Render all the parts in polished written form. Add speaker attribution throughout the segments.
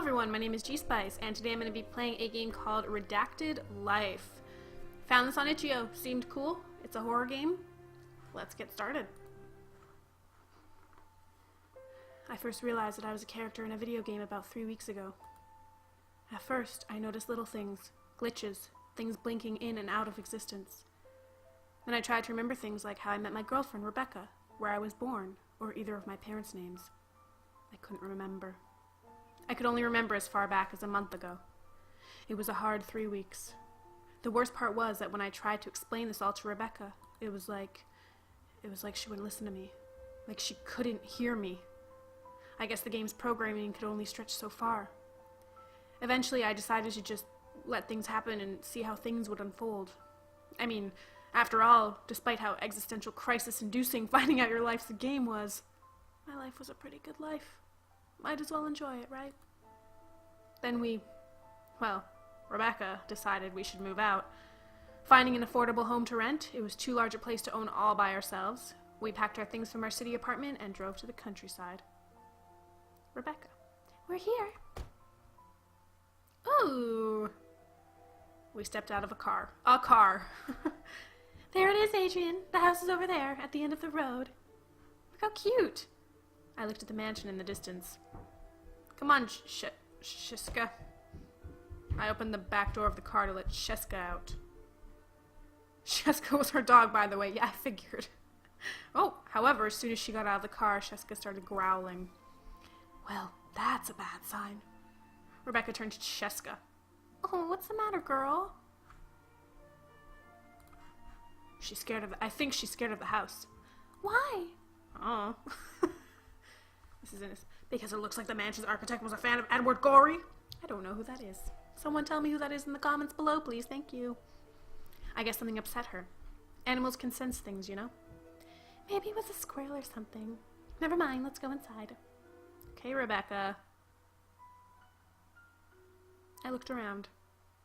Speaker 1: everyone, my name is G-Spice, and today I'm going to be playing a game called Redacted Life. Found this on itch.io. Seemed cool. It's a horror game. Let's get started. I first realized that I was a character in a video game about 3 weeks ago. At first, I noticed little things, glitches, things blinking in and out of existence. Then I tried to remember things like how I met my girlfriend, Rebecca, where I was born, or either of my parents' names. I couldn't remember. I could only remember as far back as a month ago. It was a hard 3 weeks. The worst part was that when I tried to explain this all to Rebecca, it was like she wouldn't listen to me. Like she couldn't hear me. I guess the game's programming could only stretch so far. Eventually, I decided to just let things happen and see how things would unfold. I mean, after all, despite how existential crisis-inducing finding out your life's a game was, my life was a pretty good life. Might as well enjoy it, right? Then Rebecca decided we should move out. Finding an affordable home to rent, it was too large a place to own all by ourselves. We packed our things from our city apartment and drove to the countryside. Rebecca, we're here. Ooh. We stepped out of a car. A car. There it is, Adrian. The house is over there, at the end of the road. Look how cute. I looked at the mansion in the distance. Come on, Sheska. I opened the back door of the car to let Sheska out. Sheska was her dog, by the way. Yeah, I figured. Oh, however, as soon as she got out of the car, Sheska started growling. Well, that's a bad sign. Rebecca turned to Sheska. Oh, what's the matter, girl? I think she's scared of the house. Why? Oh. This is innocent. Because it looks like the mansion's architect was a fan of Edward Gorey. I don't know who that is. Someone tell me who that is in the comments below, please. Thank you. I guess something upset her. Animals can sense things, you know? Maybe it was a squirrel or something. Never mind, let's go inside. Okay, Rebecca. I looked around.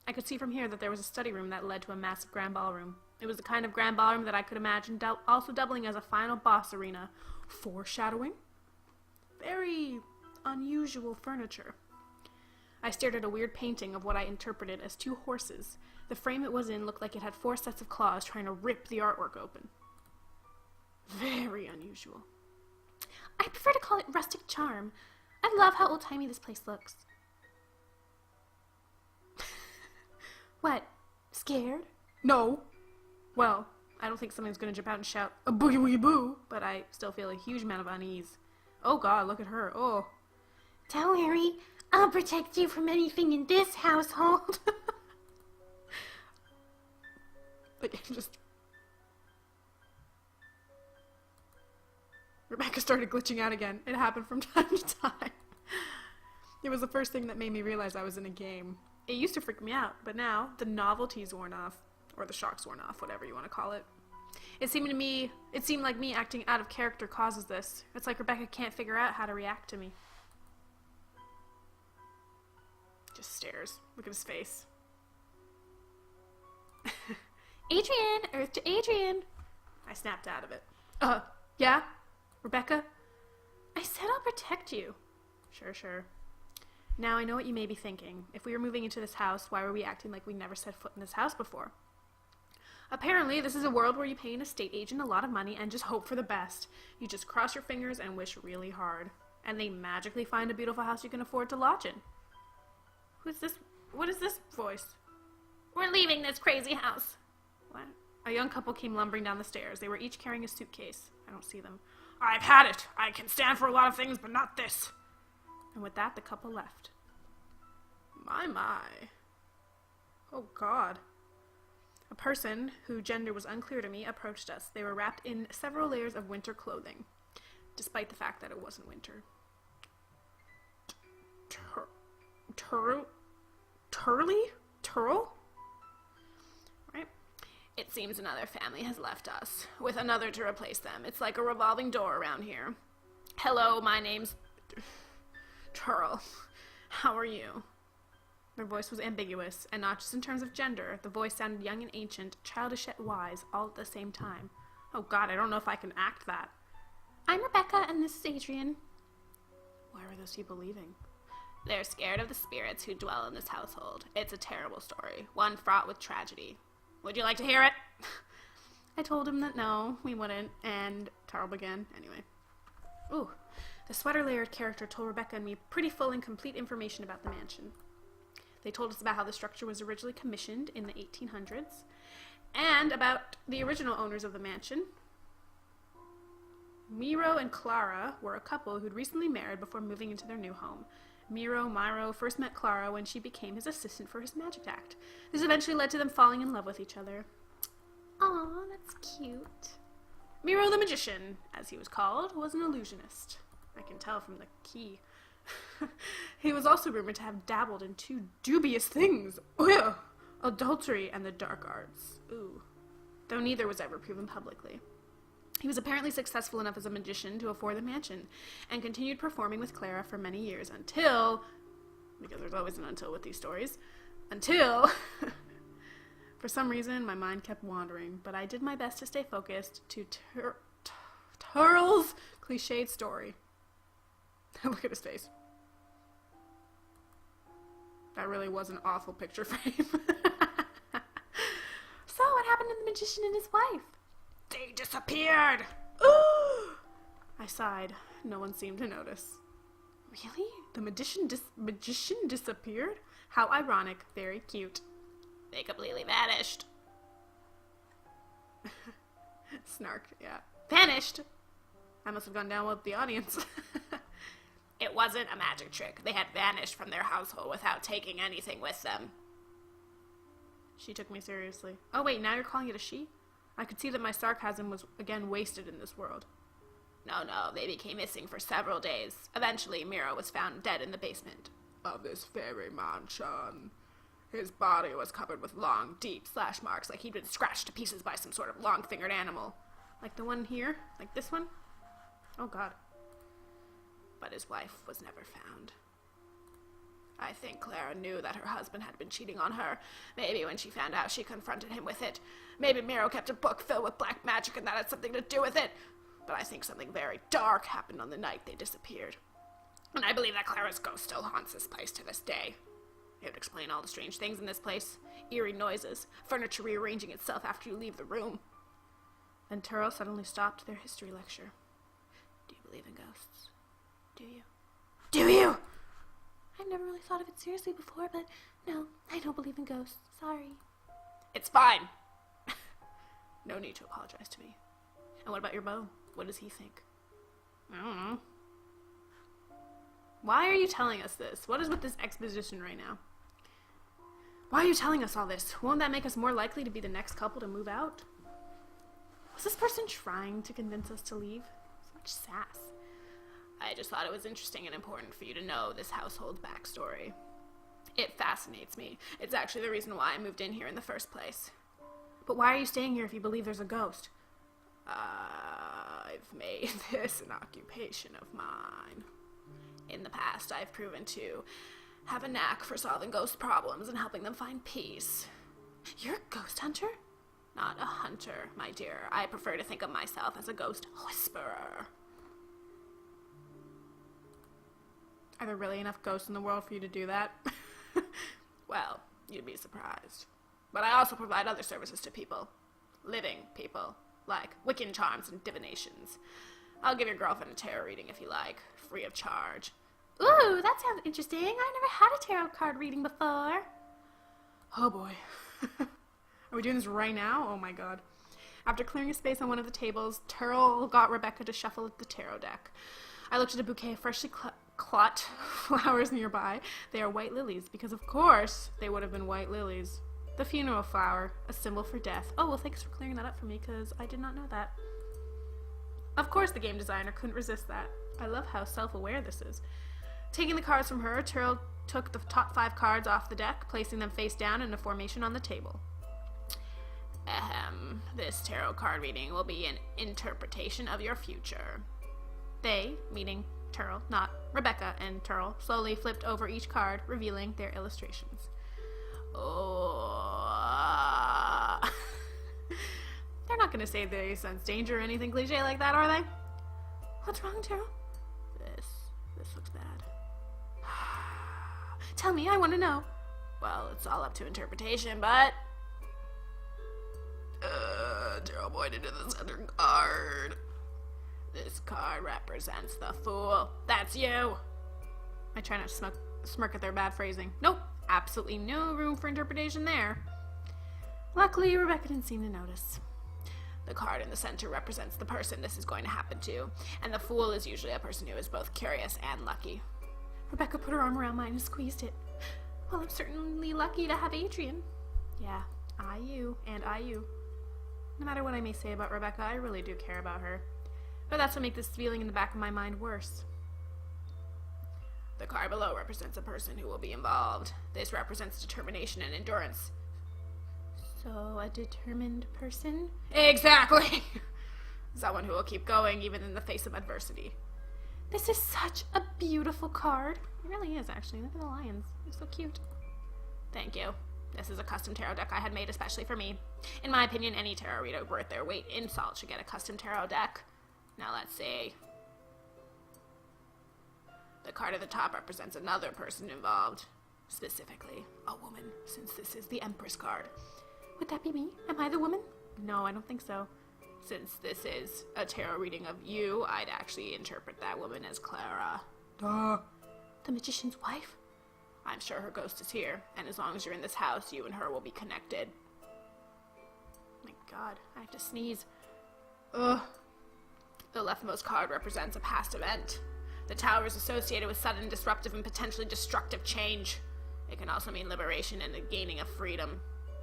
Speaker 1: I could see from here that there was a study room that led to a massive grand ballroom. It was the kind of grand ballroom that I could imagine also doubling as a final boss arena. Foreshadowing? Very unusual furniture. I stared at a weird painting of what I interpreted as 2 horses. The frame it was in looked like it had 4 sets of claws trying to rip the artwork open. Very unusual. I prefer to call it rustic charm. I love how old-timey this place looks. What? Scared? No. Well, I don't think something's gonna jump out and shout, a boogie woogie boo, but I still feel a huge amount of unease. Oh god, look at her. Oh. Don't worry, I'll protect you from anything in this household. Rebecca started glitching out again. It happened from time to time. It was the first thing that made me realize I was in a game. It used to freak me out, but now the novelty's worn off. Or the shock's worn off, whatever you want to call it. It seemed like me acting out of character causes this. It's like Rebecca can't figure out how to react to me. Just stares. Look at his face. Adrian! Earth to Adrian! I snapped out of it. Yeah? Rebecca? I said I'll protect you. Sure. Now I know what you may be thinking. If we were moving into this house, why were we acting like we never set foot in this house before? Apparently, this is a world where you pay an estate agent a lot of money and just hope for the best. You just cross your fingers and wish really hard. And they magically find a beautiful house you can afford to lodge in. Who's this? What is this voice? We're leaving this crazy house. What? A young couple came lumbering down the stairs. They were each carrying a suitcase. I don't see them. I've had it. I can stand for a lot of things, but not this. And with that, the couple left. My. Oh, God. A person, whose gender was unclear to me, approached us. They were wrapped in several layers of winter clothing, despite the fact that it wasn't winter. Turl? Right? It seems another family has left us, with another to replace them. It's like a revolving door around here. Hello, my name's Turl. How are you? Their voice was ambiguous, and not just in terms of gender. The voice sounded young and ancient, childish yet wise, all at the same time. Oh god, I don't know if I can act that. I'm Rebecca, and this is Adrian. Why were those people leaving? They're scared of the spirits who dwell in this household. It's a terrible story, one fraught with tragedy. Would you like to hear it? I told him that no, we wouldn't, and Tarl began anyway. Ooh, the sweater-layered character told Rebecca and me pretty full and complete information about the mansion. They told us about how the structure was originally commissioned in the 1800s, and about the original owners of the mansion. Miro and Clara were a couple who'd recently married before moving into their new home. Miro first met Clara when she became his assistant for his magic act. This eventually led to them falling in love with each other. Aw, that's cute. Miro the magician, as he was called, was an illusionist. I can tell from the key. He was also rumored to have dabbled in two dubious things. Ugh! Adultery and the dark arts. Ooh. Though neither was ever proven publicly. He was apparently successful enough as a magician to afford the mansion, and continued performing with Clara for many years until, because there's always an until with these stories, until, for some reason, my mind kept wandering, but I did my best to stay focused to Turl's cliched story. Look at his face. That really was an awful picture frame. So, what happened to the magician and his wife? They disappeared! Ooh! I sighed. No one seemed to notice. Really? The magician disappeared? How ironic. Very cute. They completely vanished. Snark, yeah. Vanished? I must have gone down with the audience. It wasn't a magic trick. They had vanished from their household without taking anything with them. She took me seriously. Oh wait, now you're calling it a she? I could see that my sarcasm was again wasted in this world. No, they became missing for several days. Eventually, Miro was found dead in the basement of this very mansion. His body was covered with long, deep slash marks, like he'd been scratched to pieces by some sort of long-fingered animal. Like the one here? Like this one? Oh god. But his wife was never found. I think Clara knew that her husband had been cheating on her. Maybe when she found out, she confronted him with it. Maybe Miro kept a book filled with black magic and that had something to do with it. But I think something very dark happened on the night they disappeared. And I believe that Clara's ghost still haunts this place to this day. It would explain all the strange things in this place. Eerie noises, furniture rearranging itself after you leave the room. Then Turl suddenly stopped their history lecture. Do you believe in ghosts? Do you? Do you? I've never really thought of it seriously before, but no, I don't believe in ghosts. Sorry. It's fine. No need to apologize to me. And what about your beau? What does he think? I don't know. Why are you telling us this? What is with this exposition right now? Why are you telling us all this? Won't that make us more likely to be the next couple to move out? Was this person trying to convince us to leave? So much sass. I just thought it was interesting and important for you to know this household's backstory. It fascinates me. It's actually the reason why I moved in here in the first place. But why are you staying here if you believe there's a ghost? I've made this an occupation of mine. In the past, I've proven to have a knack for solving ghost problems and helping them find peace. You're a ghost hunter? Not a hunter, my dear. I prefer to think of myself as a ghost whisperer. Are there really enough ghosts in the world for you to do that? Well, you'd be surprised. But I also provide other services to people. Living people. Like Wiccan charms and divinations. I'll give your girlfriend a tarot reading if you like. Free of charge. Ooh, that sounds interesting. I've never had a tarot card reading before. Oh boy. Are we doing this right now? Oh my god. After clearing a space on one of the tables, Turl got Rebecca to shuffle the tarot deck. I looked at a bouquet of freshly cut flowers nearby. They are white lilies, because of course they would have been white lilies. The funeral flower, a symbol for death. Oh, well, thanks for clearing that up for me, because I did not know that. Of course the game designer couldn't resist that. I love how self-aware this is. Taking the cards from her, Turl took the top 5 cards off the deck, placing them face down in a formation on the table. This tarot card reading will be an interpretation of your future. They, meaning Turl, not Rebecca and Turl, slowly flipped over each card, revealing their illustrations. Oh. They're not going to say they sense danger or anything cliche like that, are they? What's wrong, Turl? This looks bad. Tell me, I want to know. Well, it's all up to interpretation, but... Tarot pointed to the center card. This card represents the Fool. That's you. I try not to smirk at their bad phrasing. Nope, absolutely no room for interpretation there. Luckily, Rebecca didn't seem to notice. The card in the center represents the person this is going to happen to, and the Fool is usually a person who is both curious and lucky. Rebecca put her arm around mine and squeezed it. Well, I'm certainly lucky to have Adrian. Yeah, I you. No matter what I may say about Rebecca, I really do care about her. But that's what makes this feeling in the back of my mind worse. The card below represents a person who will be involved. This represents determination and endurance. So, a determined person? Exactly! Someone who will keep going even in the face of adversity. This is such a beautiful card. It really is, actually. Look at the lions. They're so cute. Thank you. This is a custom tarot deck I had made especially for me. In my opinion, any tarot reader worth their weight in salt should get a custom tarot deck. Now let's see. The card at the top represents another person involved. Specifically, a woman, since this is the Empress card. Would that be me? Am I the woman? No, I don't think so. Since this is a tarot reading of you, I'd actually interpret that woman as Clara. Duh. The magician's wife? I'm sure her ghost is here, and as long as you're in this house, you and her will be connected. My God, I have to sneeze. Ugh. The leftmost card represents a past event. The tower is associated with sudden, disruptive, and potentially destructive change. It can also mean liberation and the gaining of freedom.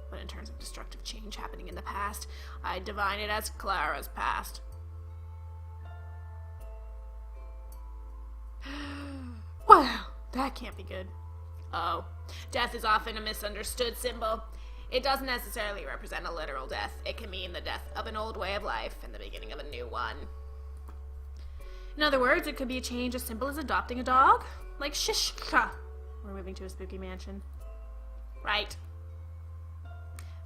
Speaker 1: But in terms of destructive change happening in the past, I divine it as Clara's past. Wow, that can't be good. Oh, death is often a misunderstood symbol. It doesn't necessarily represent a literal death. It can mean the death of an old way of life and the beginning of a new one. In other words, it could be a change as simple as adopting a dog, like Shishka. We're moving to a spooky mansion. Right.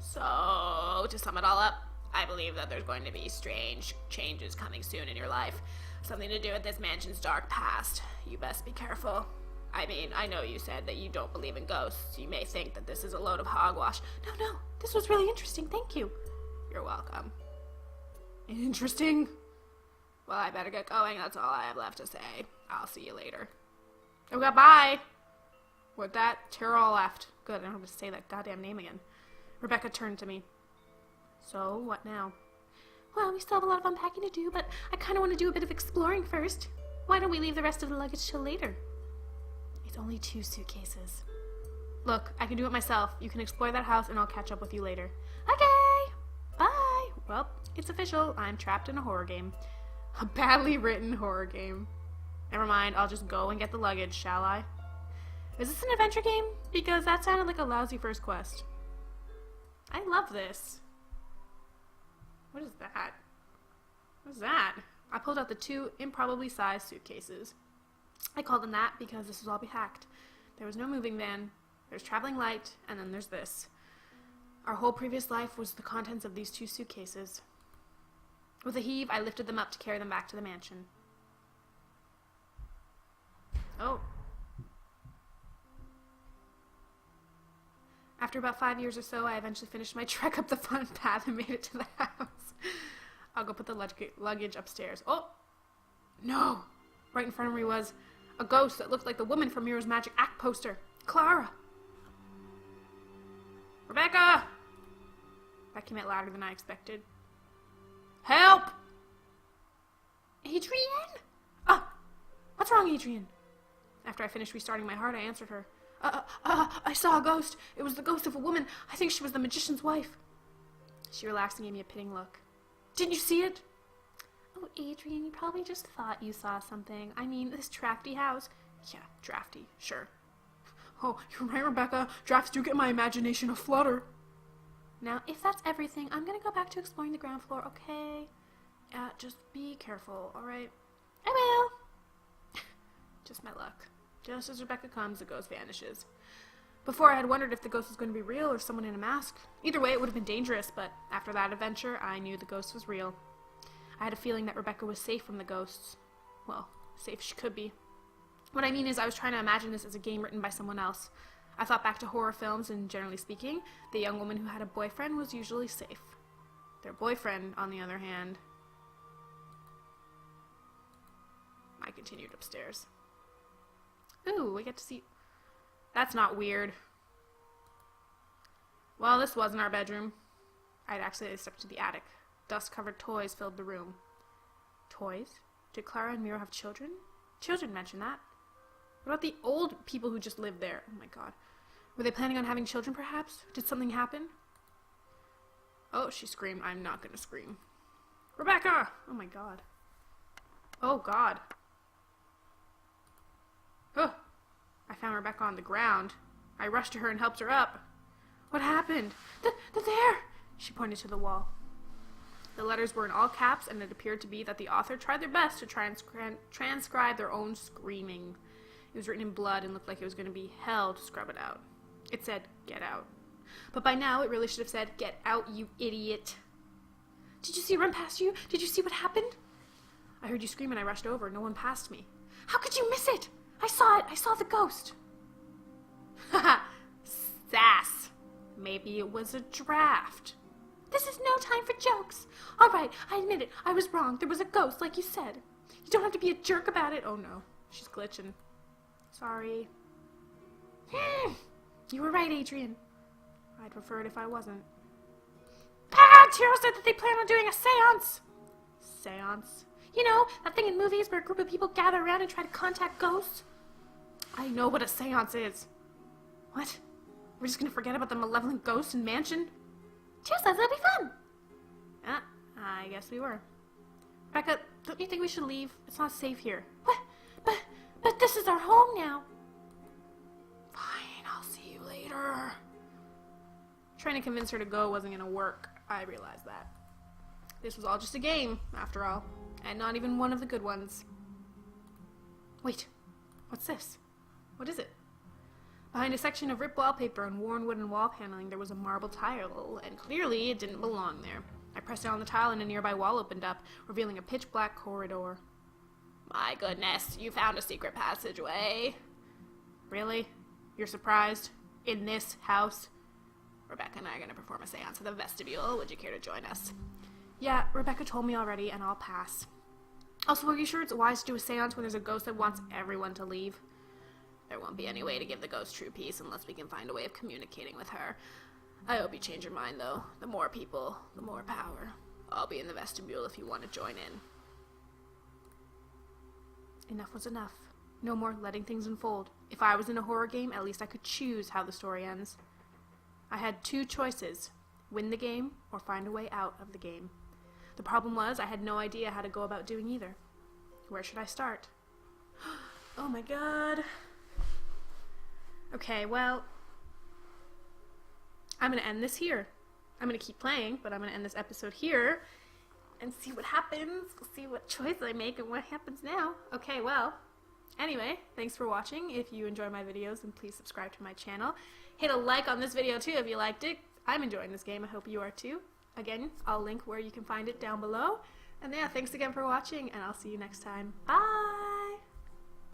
Speaker 1: So, to sum it all up, I believe that there's going to be strange changes coming soon in your life. Something to do with this mansion's dark past. You best be careful. I mean, I know you said that you don't believe in ghosts. You may think that this is a load of hogwash. No, this was really interesting. Thank you. You're welcome. Interesting? Well, I better get going. That's all I have left to say. I'll see you later. Oh, goodbye. With that, Tyrrell left. Good, I don't have to say that goddamn name again. Rebecca turned to me. So, what now? Well, we still have a lot of unpacking to do, but I kind of want to do a bit of exploring first. Why don't we leave the rest of the luggage till later? It's only 2 suitcases. Look, I can do it myself. You can explore that house, and I'll catch up with you later. Okay! Bye! Well, it's official. I'm trapped in a horror game. A badly written horror game. Never mind, I'll just go and get the luggage, shall I? Is this an adventure game? Because that sounded like a lousy first quest. I love this. What is that? What is that? I pulled out the 2 improbably sized suitcases. I called them that because this was all be hacked. There was no moving van, there's traveling light, and then there's this. Our whole previous life was the contents of these 2 suitcases. With a heave, I lifted them up to carry them back to the mansion. Oh. After about 5 years or so, I eventually finished my trek up the fun path and made it to the house. I'll go put the luggage upstairs. Oh! No! Right in front of me was a ghost that looked like the woman from Mirror's Magic Act poster. Clara! Rebecca! That came out louder than I expected. Help! Adrian? What's wrong, Adrian? After I finished restarting my heart, I answered her. I saw a ghost. It was the ghost of a woman. I think she was the magician's wife. She relaxed and gave me a pitying look. Didn't you see it? Oh, Adrian, you probably just thought you saw something. I mean, this drafty house. Yeah, drafty, sure. Oh, you're right, Rebecca. Drafts do get my imagination aflutter. Now, if that's everything, I'm gonna go back to exploring the ground floor, okay? Just be careful, alright? I will! Just my luck. Just as Rebecca comes, the ghost vanishes. Before, I had wondered if the ghost was going to be real or someone in a mask. Either way, it would have been dangerous, but after that adventure, I knew the ghost was real. I had a feeling that Rebecca was safe from the ghosts. Well, safe she could be. What I mean is I was trying to imagine this as a game written by someone else. I thought back to horror films, and generally speaking, the young woman who had a boyfriend was usually safe. Their boyfriend, on the other hand... I continued upstairs. Ooh, we get to see... That's not weird. Well, this wasn't our bedroom. I'd accidentally stepped to the attic. Dust-covered toys filled the room. Toys? Did Clara and Miro have children? Children mentioned that. What about the old people who just lived there? Oh my god. Were they planning on having children, perhaps? Did something happen? Oh, she screamed. I'm not gonna scream. Rebecca! Oh my god. Oh god. Oh! I found Rebecca on the ground. I rushed to her and helped her up. What happened? They're there! She pointed to the wall. The letters were in all caps, and it appeared to be that the author tried their best to transcribe their own screaming. It was written in blood and looked like it was going to be hell to scrub it out. It said, "Get out." But by now, it really should have said, "Get out, you idiot." Did you see her run past you? Did you see what happened? I heard you scream and I rushed over. No one passed me. How could you miss it? I saw it. I saw the ghost. Haha. Sass. Maybe it was a draft. This is no time for jokes. All right, I admit it. I was wrong. There was a ghost, like you said. You don't have to be a jerk about it. Oh, no. She's glitching. Sorry. You were right, Adrian. I'd prefer it if I wasn't. Tiro said that they plan on doing a seance. Seance? You know, that thing in movies where a group of people gather around and try to contact ghosts? I know what a seance is. What? We're just gonna forget about the malevolent ghost in Mansion? Tiro says it'll be fun. I guess we were. Becca, don't you think we should leave? It's not safe here. What? But this is our home now. Fine, I'll see you later. Trying to convince her to go wasn't gonna work. I realized that. This was all just a game, after all. And not even one of the good ones. Wait, what's this? What is it? Behind a section of ripped wallpaper and worn wooden wall paneling, there was a marble tile, and clearly it didn't belong there. I pressed down on the tile and a nearby wall opened up, revealing a pitch-black corridor. My goodness, you found a secret passageway. Really? You're surprised? In this house? Rebecca and I are going to perform a seance in the vestibule. Would you care to join us? Yeah, Rebecca told me already, and I'll pass. Also, are you sure it's wise to do a seance when there's a ghost that wants everyone to leave? There won't be any way to give the ghost true peace unless we can find a way of communicating with her. I hope you change your mind, though. The more people, the more power. I'll be in the vestibule if you want to join in. Enough was enough. No more letting things unfold. If I was in a horror game, at least I could choose how the story ends. I had two choices. Win the game or find a way out of the game. The problem was I had no idea how to go about doing either. Where should I start? Oh my god. Okay, well, I'm going to end this here. I'm going to keep playing, but I'm going to end this episode here and see what happens. We'll see what choice I make and what happens now. Okay, well, anyway, thanks for watching. If you enjoy my videos, then please subscribe to my channel. Hit a like on this video, too, if you liked it. I'm enjoying this game. I hope you are, too. Again, I'll link where you can find it down below. And yeah, thanks again for watching, and I'll see you next time. Bye!